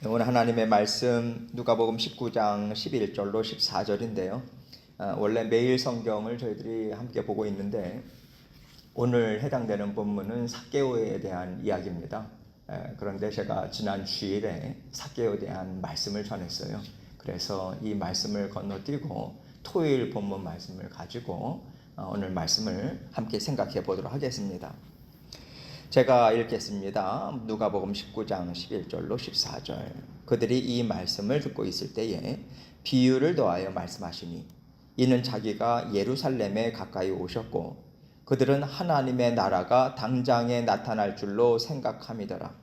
오늘 하나님의 말씀 누가복음 19장 11절로 14절인데요. 원래 매일 성경을 저희들이 함께 보고 있는데 오늘 해당되는 본문은 삭개오에 대한 이야기입니다. 그런데 제가 지난 주일에 삭개오에 대한 말씀을 전했어요. 그래서 이 말씀을 건너뛰고 토요일 본문 말씀을 가지고 오늘 말씀을 함께 생각해 보도록 하겠습니다. 제가 읽겠습니다. 누가복음 19장 11절로 14절. 그들이 이 말씀을 듣고 있을 때에 비유를 더하여 말씀하시니 이는 자기가 예루살렘에 가까이 오셨고 그들은 하나님의 나라가 당장에 나타날 줄로 생각함이더라.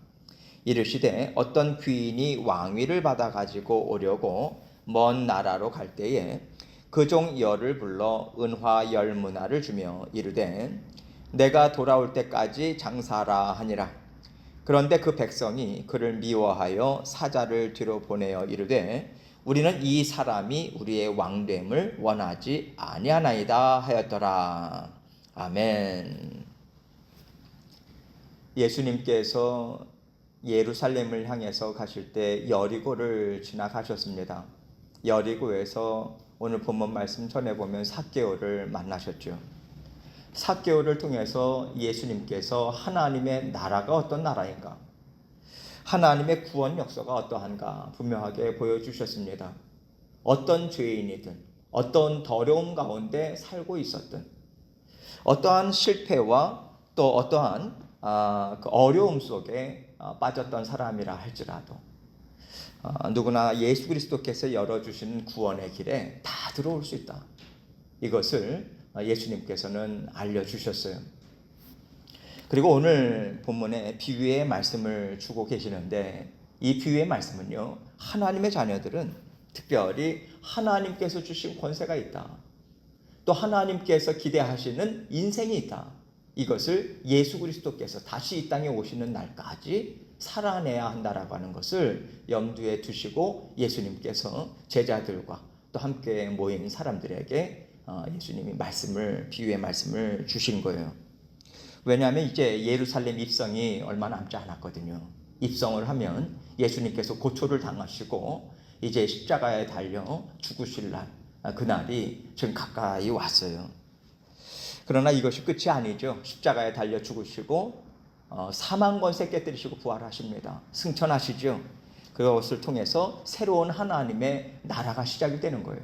이르시되 어떤 귀인이 왕위를 받아 가지고 오려고 먼 나라로 갈 때에 그 종 열을 불러 은화 10문화를 주며 이르되 내가 돌아올 때까지 장사하라 하니라. 그런데 그 백성이 그를 미워하여 사자를 뒤로 보내어 이르되 우리는 이 사람이 우리의 왕됨을 원하지 아니하나이다 하였더라. 아멘. 예수님께서 예루살렘을 향해서 가실 때 여리고를 지나가셨습니다. 여리고에서 오늘 본문 말씀 전해보면 삭개오를 만나셨죠. 삭개오를 통해서 예수님께서 하나님의 나라가 어떤 나라인가, 하나님의 구원 역사가 어떠한가 분명하게 보여주셨습니다. 어떤 죄인이든 어떤 더러움 가운데 살고 있었든 어떠한 실패와 또 어떠한 그 어려움 속에 빠졌던 사람이라 할지라도 누구나 예수 그리스도께서 열어주신 구원의 길에 다 들어올 수 있다. 이것을 예수님께서는 알려주셨어요. 그리고 오늘 본문에 비유의 말씀을 주고 계시는데 이 비유의 말씀은요, 하나님의 자녀들은 특별히 하나님께서 주신 권세가 있다. 또 하나님께서 기대하시는 인생이 있다. 이것을 예수 그리스도께서 다시 이 땅에 오시는 날까지 살아내야 한다라고 하는 것을 염두에 두시고 예수님께서 제자들과 또 함께 모인 사람들에게 예수님이 비유의 말씀을 주신 거예요. 왜냐하면 이제 예루살렘 입성이 얼마 남지 않았거든요. 입성을 하면 예수님께서 고초를 당하시고 이제 십자가에 달려 죽으실 날, 그날이 지금 가까이 왔어요. 그러나 이것이 끝이 아니죠. 십자가에 달려 죽으시고 사망 권세 깨뜨리시고 부활하십니다. 승천하시죠. 그것을 통해서 새로운 하나님의 나라가 시작이 되는 거예요.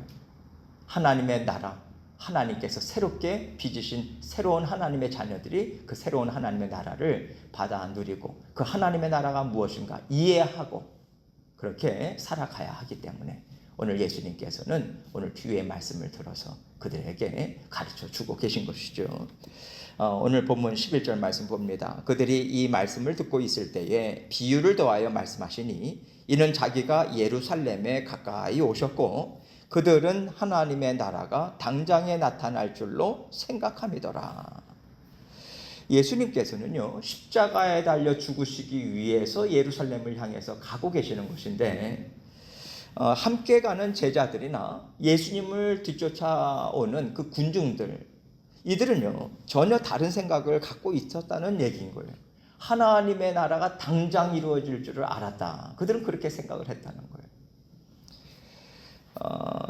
하나님의 나라, 하나님께서 새롭게 빚으신 새로운 하나님의 자녀들이 그 새로운 하나님의 나라를 받아 누리고 그 하나님의 나라가 무엇인가 이해하고 그렇게 살아가야 하기 때문에 오늘 예수님께서는 오늘 비유의 말씀을 들어서 그들에게 가르쳐 주고 계신 것이죠. 오늘 본문 11절 말씀 봅니다. 그들이 이 말씀을 듣고 있을 때에 비유를 더하여 말씀하시니 이는 자기가 예루살렘에 가까이 오셨고 그들은 하나님의 나라가 당장에 나타날 줄로 생각함이더라. 예수님께서는요, 십자가에 달려 죽으시기 위해서 예루살렘을 향해서 가고 계시는 것인데 함께 가는 제자들이나 예수님을 뒤쫓아오는 그 군중들, 이들은요 전혀 다른 생각을 갖고 있었다는 얘기인 거예요. 하나님의 나라가 당장 이루어질 줄을 알았다. 그들은 그렇게 생각을 했다는 거예요.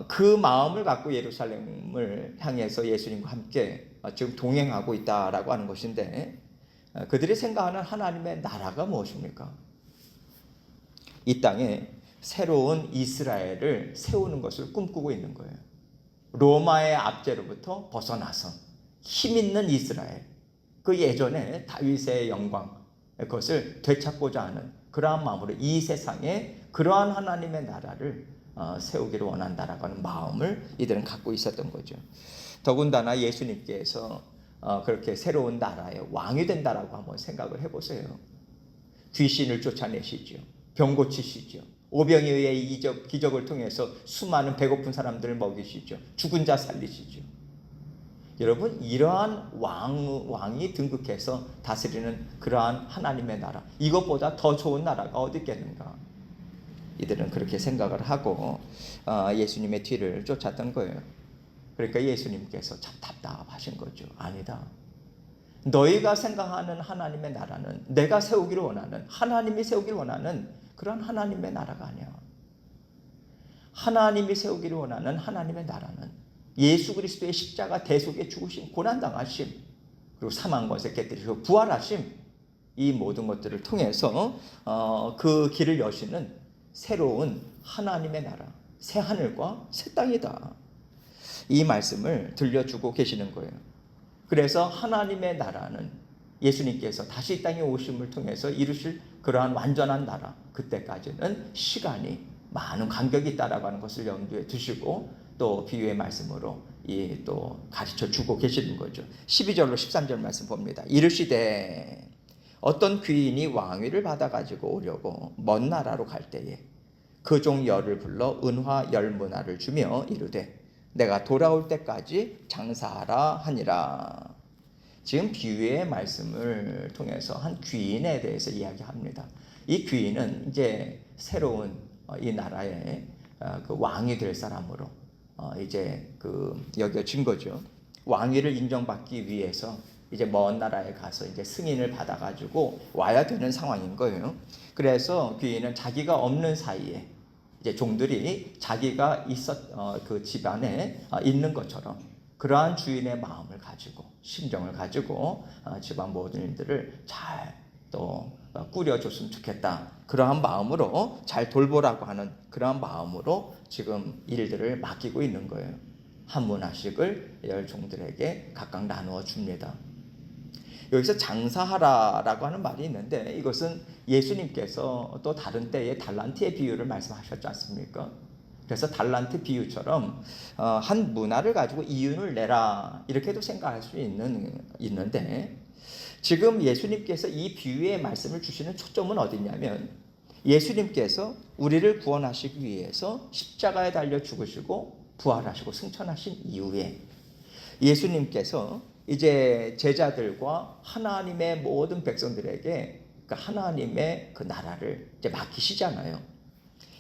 그 마음을 갖고 예루살렘을 향해서 예수님과 함께 지금 동행하고 있다라고 하는 것인데 그들이 생각하는 하나님의 나라가 무엇입니까? 이 땅에 새로운 이스라엘을 세우는 것을 꿈꾸고 있는 거예요. 로마의 압제로부터 벗어나서 힘 있는 이스라엘, 그 예전에 다윗의 영광, 그것을 되찾고자 하는 그러한 마음으로 이 세상에 그러한 하나님의 나라를 세우기를 원한다라고 하는 마음을 이들은 갖고 있었던 거죠. 더군다나 예수님께서 그렇게 새로운 나라의 왕이 된다라고 한번 생각을 해보세요. 귀신을 쫓아내시죠. 병 고치시죠. 오병이어의 기적을 통해서 수많은 배고픈 사람들을 먹이시죠. 죽은 자 살리시죠. 여러분, 이러한 왕이 등극해서 다스리는 그러한 하나님의 나라, 이것보다 더 좋은 나라가 어디 있겠는가? 이들은 그렇게 생각을 하고 예수님의 뒤를 쫓았던 거예요. 그러니까 예수님께서 참 답답하신 거죠. 아니다. 너희가 생각하는 하나님의 나라는 내가 세우기를 원하는, 하나님이 세우기를 원하는 그런 하나님의 나라가 아니야. 하나님이 세우기를 원하는 하나님의 나라는 예수 그리스도의 십자가 대속의 죽으심, 고난당하심, 그리고 사망 권세 깨뜨리시고 부활하심, 이 모든 것들을 통해서 그 길을 여시는 새로운 하나님의 나라, 새 하늘과 새 땅이다. 이 말씀을 들려주고 계시는 거예요. 그래서 하나님의 나라는 예수님께서 다시 이 땅에 오심을 통해서 이루실 그러한 완전한 나라, 그때까지는 시간이 많은 간격이 있다라고 하는 것을 염두에 두시고 또 비유의 말씀으로 또 가르쳐 주고 계시는 거죠. 12절로 13절 말씀 봅니다. 이르시되 어떤 귀인이 왕위를 받아가지고 오려고 먼 나라로 갈 때에 그 종 열을 불러 은화 열문화를 주며 이르되 내가 돌아올 때까지 장사하라 하니라. 지금 비유의 말씀을 통해서 한 귀인에 대해서 이야기합니다. 이 귀인은 이제 새로운 이 나라의 그 왕이 될 사람으로 이제 여겨진 거죠. 왕위를 인정받기 위해서 이제 먼 나라에 가서 이제 승인을 받아가지고 와야 되는 상황인 거예요. 그래서 귀인은 자기가 없는 사이에 이제 종들이 자기가 그 집안에 있는 것처럼 그러한 주인의 마음을 가지고 심정을 가지고 집안 모든 일들을 잘 또 꾸려줬으면 좋겠다. 그러한 마음으로 잘 돌보라고 하는 그러한 마음으로 지금 일들을 맡기고 있는 거예요. 한 문화씩을 열 종들에게 각각 나누어 줍니다. 여기서 장사하라라고 하는 말이 있는데 이것은 예수님께서 또 다른 때에 달란트의 비유를 말씀하셨지 않습니까? 그래서 달란트 비유처럼 한 문화를 가지고 이윤을 내라 이렇게도 생각할 수 있는데 지금 예수님께서 이 비유의 말씀을 주시는 초점은 어디냐면 예수님께서 우리를 구원하시기 위해서 십자가에 달려 죽으시고 부활하시고 승천하신 이후에 예수님께서 이제 제자들과 하나님의 모든 백성들에게 그 하나님의 그 나라를 이제 맡기시잖아요.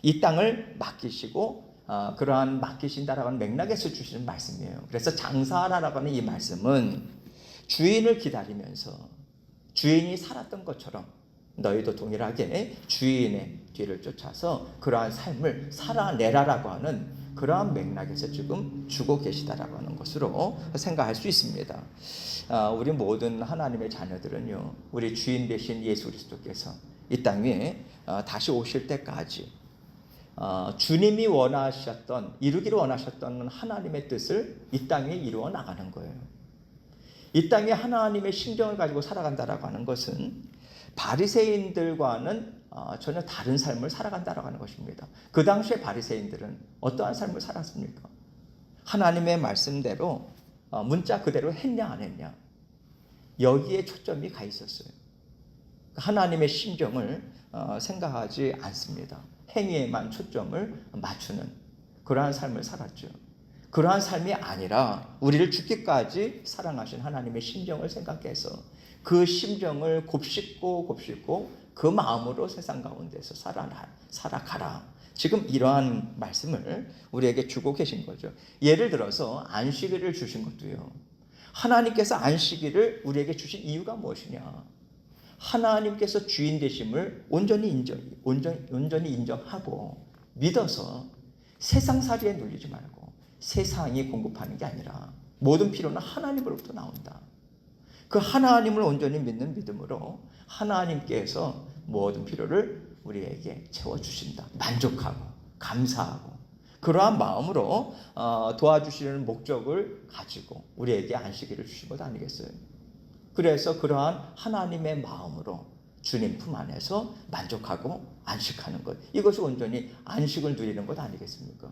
이 땅을 맡기시고 그러한 맡기신다라고 하는 맥락에서 주시는 말씀이에요. 그래서 장사하라라고 하는 이 말씀은 주인을 기다리면서 주인이 살았던 것처럼 너희도 동일하게 주인의 뒤를 쫓아서 그러한 삶을 살아내라라고 하는 그러한 맥락에서 지금 주고 계시다라고 하는 것으로 생각할 수 있습니다. 우리 모든 하나님의 자녀들은요, 우리 주인 되신 예수 그리스도께서 이 땅에 다시 오실 때까지 주님이 이루기를 원하셨던 하나님의 뜻을 이 땅에 이루어 나가는 거예요. 이 땅에 하나님의 심정을 가지고 살아간다라고 하는 것은 바리새인들과는 전혀 다른 삶을 살아간다라고 하는 것입니다. 그 당시에 바리새인들은 어떠한 삶을 살았습니까? 하나님의 말씀대로 문자 그대로 했냐 안 했냐 여기에 초점이 가 있었어요. 하나님의 심정을 생각하지 않습니다. 행위에만 초점을 맞추는 그러한 삶을 살았죠. 그러한 삶이 아니라 우리를 죽기까지 사랑하신 하나님의 심정을 생각해서 그 심정을 곱씹고 그 마음으로 세상 가운데서 살아가라. 지금 이러한 말씀을 우리에게 주고 계신 거죠. 예를 들어서 안식일을 주신 것도요. 하나님께서 안식일을 우리에게 주신 이유가 무엇이냐? 하나님께서 주인 되심을 온전히 인정하고 믿어서 세상살이에 눌리지 말고 세상이 공급하는 게 아니라 모든 필요는 하나님으로부터 나온다. 그 하나님을 온전히 믿는 믿음으로 하나님께서 모든 필요를 우리에게 채워주신다. 만족하고 감사하고 그러한 마음으로 도와주시는 목적을 가지고 우리에게 안식일을 주신 것 아니겠어요? 그래서 그러한 하나님의 마음으로 주님 품 안에서 만족하고 안식하는 것, 이것이 온전히 안식을 누리는 것 아니겠습니까?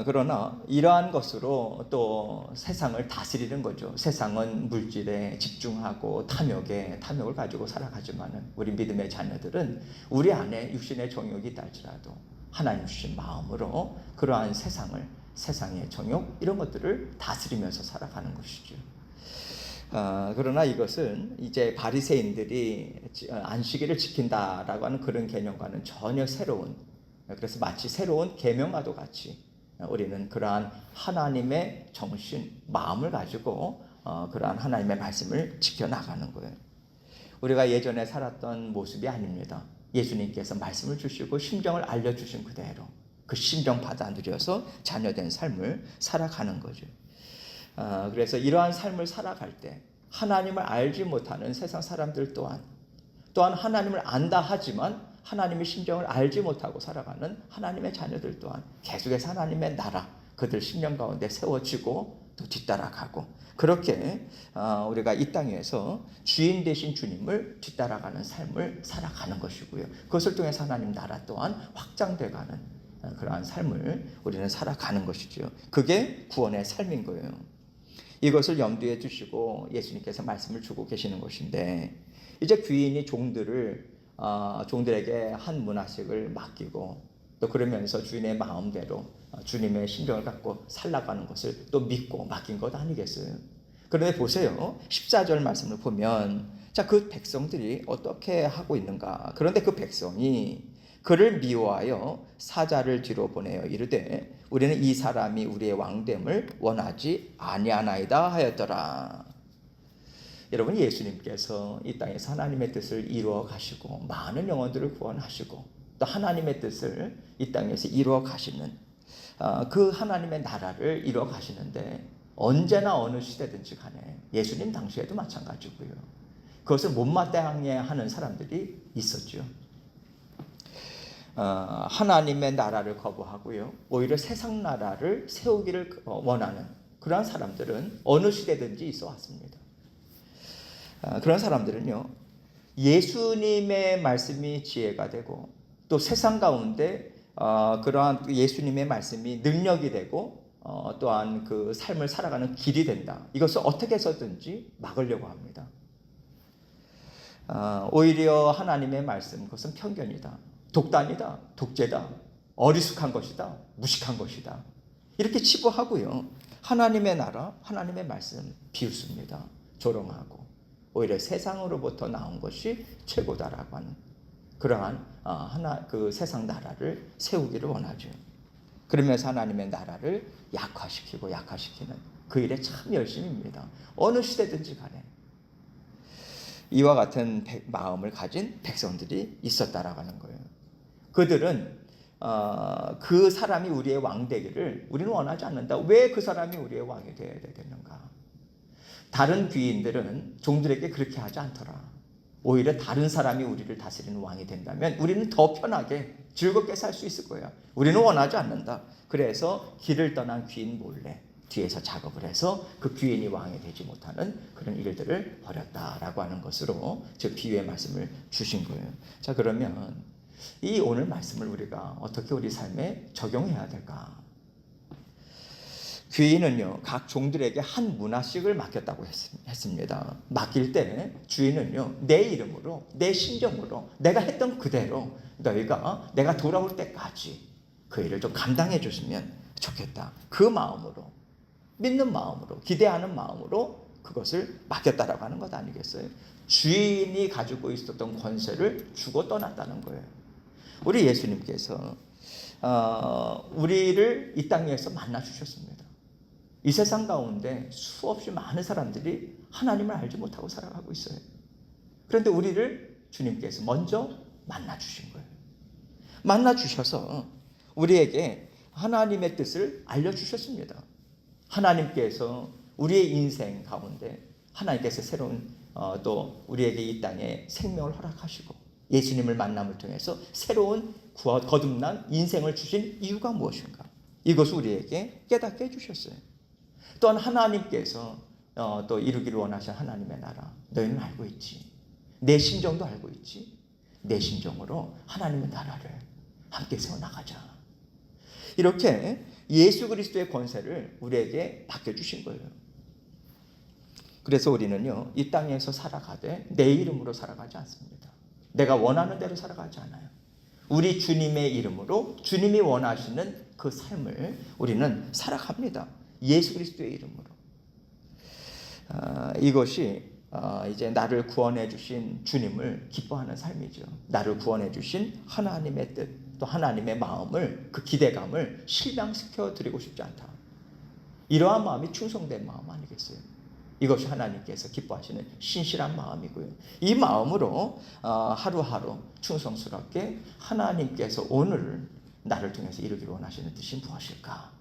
그러나 이러한 것으로 또 세상을 다스리는 거죠. 세상은 물질에 집중하고 탐욕을 가지고 살아가지만은 우리 믿음의 자녀들은 우리 안에 육신의 정욕이 있다 할지라도 하나님 주신 마음으로 그러한 세상의 정욕 이런 것들을 다스리면서 살아가는 것이죠. 그러나 이것은 이제 바리새인들이 안식일을 지킨다라고 하는 그런 개념과는 전혀 새로운, 그래서 마치 새로운 계명과도 같이 우리는 그러한 하나님의 정신, 마음을 가지고 그러한 하나님의 말씀을 지켜나가는 거예요. 우리가 예전에 살았던 모습이 아닙니다. 예수님께서 말씀을 주시고 심정을 알려주신 그대로 그 심정 받아들여서 자녀된 삶을 살아가는 거죠. 그래서 이러한 삶을 살아갈 때 하나님을 알지 못하는 세상 사람들 또한 하나님을 안다 하지만 하나님의 심정을 알지 못하고 살아가는 하나님의 자녀들 또한 계속해서 하나님의 나라 그들 심령 가운데 세워지고 또 뒤따라가고 그렇게 우리가 이 땅에서 주인 되신 주님을 뒤따라가는 삶을 살아가는 것이고요. 그것을 통해서 하나님 나라 또한 확장돼가는 그러한 삶을 우리는 살아가는 것이죠. 그게 구원의 삶인 거예요. 이것을 염두에 두시고 예수님께서 말씀을 주고 계시는 것인데 이제 귀인이 종들에게 한 문화씩을 맡기고 또 그러면서 주인의 마음대로 주님의 심정을 갖고 살아가는 것을 또 믿고 맡긴 것 아니겠어요? 그런데 보세요. 14절 말씀을 보면 자, 그 백성들이 어떻게 하고 있는가? 그런데 그 백성이 그를 미워하여 사자를 뒤로 보내어 이르되 우리는 이 사람이 우리의 왕됨을 원하지 아니하나이다 하였더라. 여러분, 예수님께서 이 땅에서 하나님의 뜻을 이루어 가시고 많은 영혼들을 구원하시고 또 하나님의 뜻을 이 땅에서 이루어 가시는 그 하나님의 나라를 이루어 가시는데 언제나 어느 시대든지 간에 예수님 당시에도 마찬가지고요. 그것을 못마땅해 하는 사람들이 있었죠. 하나님의 나라를 거부하고요. 오히려 세상 나라를 세우기를 원하는 그러한 사람들은 어느 시대든지 있어 왔습니다. 그런 사람들은요. 예수님의 말씀이 지혜가 되고 또 세상 가운데 그러한 예수님의 말씀이 능력이 되고 또한 그 삶을 살아가는 길이 된다. 이것을 어떻게 해서든지 막으려고 합니다. 오히려 하나님의 말씀 그것은 편견이다. 독단이다. 독재다. 어리숙한 것이다. 무식한 것이다. 이렇게 치부하고요. 하나님의 나라, 하나님의 말씀 비웃습니다. 조롱하고 오히려 세상으로부터 나온 것이 최고다라고 하는 그러한 그 세상 나라를 세우기를 원하죠. 그러면서 하나님의 나라를 약화시키는 그 일에 참 열심입니다. 어느 시대든지 간에 이와 같은 마음을 가진 백성들이 있었다라고 하는 거예요. 그들은 그 사람이 우리의 왕 되기를 우리는 원하지 않는다. 왜 그 사람이 우리의 왕이 되어야 되겠는가? 다른 귀인들은 종들에게 그렇게 하지 않더라. 오히려 다른 사람이 우리를 다스리는 왕이 된다면 우리는 더 편하게 즐겁게 살 수 있을 거야. 우리는 원하지 않는다. 그래서 길을 떠난 귀인 몰래 뒤에서 작업을 해서 그 귀인이 왕이 되지 못하는 그런 일들을 벌였다라고 하는 것으로 즉 비유의 말씀을 주신 거예요. 자, 그러면 이 오늘 말씀을 우리가 어떻게 우리 삶에 적용해야 될까? 귀인은요, 각 종들에게 한 문화씩을 맡겼다고 했습니다. 맡길 때 주인은요, 내 이름으로, 내 심정으로, 내가 했던 그대로 너희가 내가 돌아올 때까지 그 일을 좀 감당해 줬으면 좋겠다. 그 마음으로, 믿는 마음으로, 기대하는 마음으로 그것을 맡겼다라고 하는 것 아니겠어요? 주인이 가지고 있었던 권세를 주고 떠났다는 거예요. 우리 예수님께서 우리를 이 땅에서 만나 주셨습니다. 이 세상 가운데 수없이 많은 사람들이 하나님을 알지 못하고 살아가고 있어요. 그런데 우리를 주님께서 먼저 만나 주신 거예요. 만나 주셔서 우리에게 하나님의 뜻을 알려주셨습니다. 하나님께서 우리의 인생 가운데 하나님께서 새로운 또 우리에게 이 땅에 생명을 허락하시고 예수님을 만남을 통해서 새로운 거듭난 인생을 주신 이유가 무엇인가? 이것을 우리에게 깨닫게 해주셨어요. 또한 하나님께서 또 이루기를 원하신 하나님의 나라 너희는 알고 있지. 내 심정도 알고 있지. 내 심정으로 하나님의 나라를 함께 세워나가자. 이렇게 예수 그리스도의 권세를 우리에게 맡겨주신 거예요. 그래서 우리는요, 이 땅에서 살아가되 내 이름으로 살아가지 않습니다. 내가 원하는 대로 살아가지 않아요. 우리 주님의 이름으로 주님이 원하시는 그 삶을 우리는 살아갑니다. 예수 그리스도의 이름으로. 이것이 이제 나를 구원해 주신 주님을 기뻐하는 삶이죠. 나를 구원해 주신 하나님의 뜻, 또 하나님의 마음을, 그 기대감을 실망시켜 드리고 싶지 않다. 이러한 마음이 충성된 마음 아니겠어요? 이것이 하나님께서 기뻐하시는 신실한 마음이고요. 이 마음으로 하루하루 충성스럽게 하나님께서 오늘 나를 통해서 이루기를 원하시는 뜻이 무엇일까?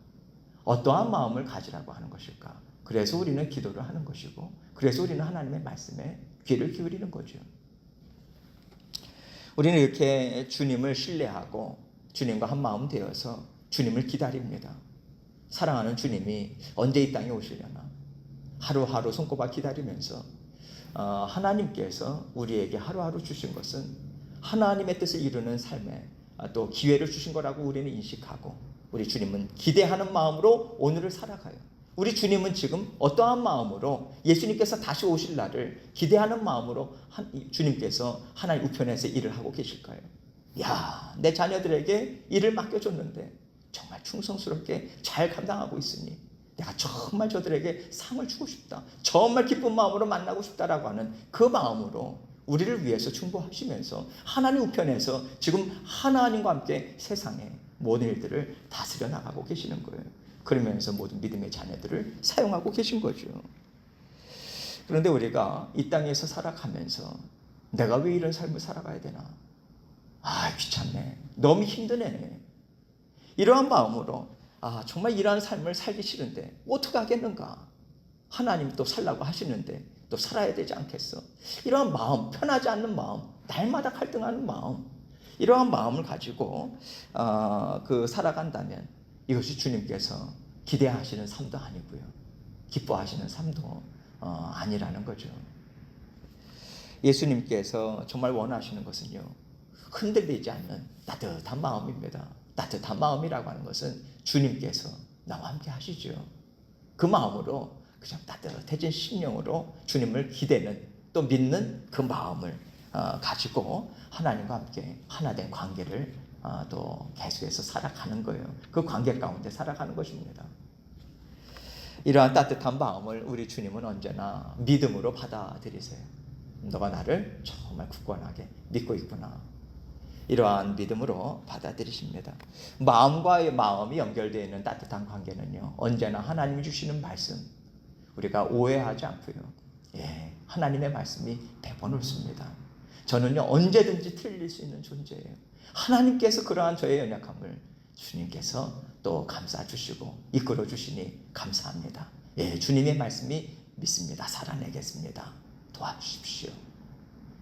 어떠한 마음을 가지라고 하는 것일까? 그래서 우리는 기도를 하는 것이고, 그래서 우리는 하나님의 말씀에 귀를 기울이는 거죠. 우리는 이렇게 주님을 신뢰하고 주님과 한 마음 되어서 주님을 기다립니다. 사랑하는 주님이 언제 이 땅에 오시려나 하루하루 손꼽아 기다리면서 하나님께서 우리에게 하루하루 주신 것은 하나님의 뜻을 이루는 삶에 또 기회를 주신 거라고 우리는 인식하고, 우리 주님은 기대하는 마음으로 오늘을 살아가요. 우리 주님은 지금 어떠한 마음으로 예수님께서 다시 오실 날을 기대하는 마음으로 주님께서 하나님 우편에서 일을 하고 계실까요? 야, 내 자녀들에게 일을 맡겨줬는데 정말 충성스럽게 잘 감당하고 있으니 내가 정말 저들에게 상을 주고 싶다, 정말 기쁜 마음으로 만나고 싶다라고 하는 그 마음으로 우리를 위해서 충고하시면서 하나님 우편에서 지금 하나님과 함께 세상의 모든 일들을 다스려 나가고 계시는 거예요. 그러면서 모든 믿음의 자녀들을 사용하고 계신 거죠. 그런데 우리가 이 땅에서 살아가면서 내가 왜 이런 삶을 살아가야 되나? 귀찮네. 너무 힘드네. 이러한 마음으로 정말 이러한 삶을 살기 싫은데 어떻게 하겠는가? 하나님 또 살라고 하시는데 또 살아야 되지 않겠어? 이러한 마음, 편하지 않는 마음, 날마다 갈등하는 마음, 이러한 마음을 가지고 살아간다면 이것이 주님께서 기대하시는 삶도 아니고요, 기뻐하시는 삶도 아니라는 거죠. 예수님께서 정말 원하시는 것은요, 흔들리지 않는 따뜻한 마음입니다. 따뜻한 마음이라고 하는 것은 주님께서 나와 함께 하시죠. 그 마음으로 그냥 따뜻해진 심령으로 주님을 기대는, 또 믿는 그 마음을 가지고 하나님과 함께 하나된 관계를 또 계속해서 살아가는 거예요. 그 관계 가운데 살아가는 것입니다. 이러한 따뜻한 마음을 우리 주님은 언제나 믿음으로 받아들이세요. 너가 나를 정말 굳건하게 믿고 있구나. 이러한 믿음으로 받아들이십니다. 마음과의 마음이 연결되어 있는 따뜻한 관계는요, 언제나 하나님이 주시는 말씀, 우리가 오해하지 않고요, 하나님의 말씀이 100번 옳습니다. 저는요, 언제든지 틀릴 수 있는 존재예요. 하나님께서 그러한 저의 연약함을 주님께서 또 감싸주시고 이끌어 주시니 감사합니다. 주님의 말씀이 믿습니다. 살아내겠습니다. 도와주십시오.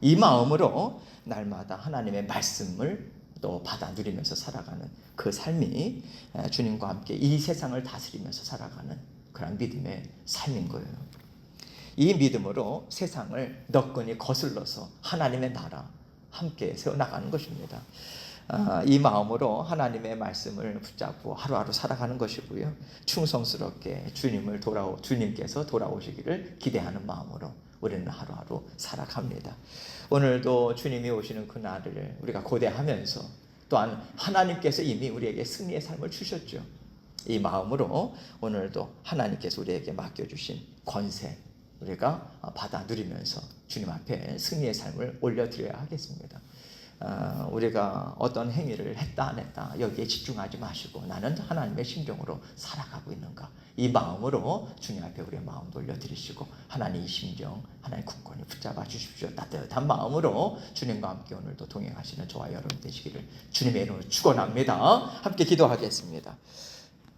이 마음으로 날마다 하나님의 말씀을 또 받아 누리면서 살아가는 그 삶이 주님과 함께 이 세상을 다스리면서 살아가는 그런 믿음의 삶인 거예요. 이 믿음으로 세상을 너끈히 거슬러서 하나님의 나라 함께 세워나가는 것입니다. 이 마음으로 하나님의 말씀을 붙잡고 하루하루 살아가는 것이고요, 충성스럽게 주님께서 돌아오시기를 기대하는 마음으로 우리는 하루하루 살아갑니다. 오늘도 주님이 오시는 그 날을 우리가 고대하면서 또한 하나님께서 이미 우리에게 승리의 삶을 주셨죠. 이 마음으로 오늘도 하나님께서 우리에게 맡겨주신 권세 우리가 받아 누리면서 주님 앞에 승리의 삶을 올려드려야 하겠습니다. 우리가 어떤 행위를 했다 안 했다 여기에 집중하지 마시고 나는 하나님의 심정으로 살아가고 있는가, 이 마음으로 주님 앞에 우리의 마음 돌려드리시고 하나님 이 심정 하나님 굳건히 붙잡아 주십시오. 따뜻한 마음으로 주님과 함께 오늘도 동행하시는 저와 여러분 되시기를 주님의 이름으로 축원합니다. 함께 기도하겠습니다.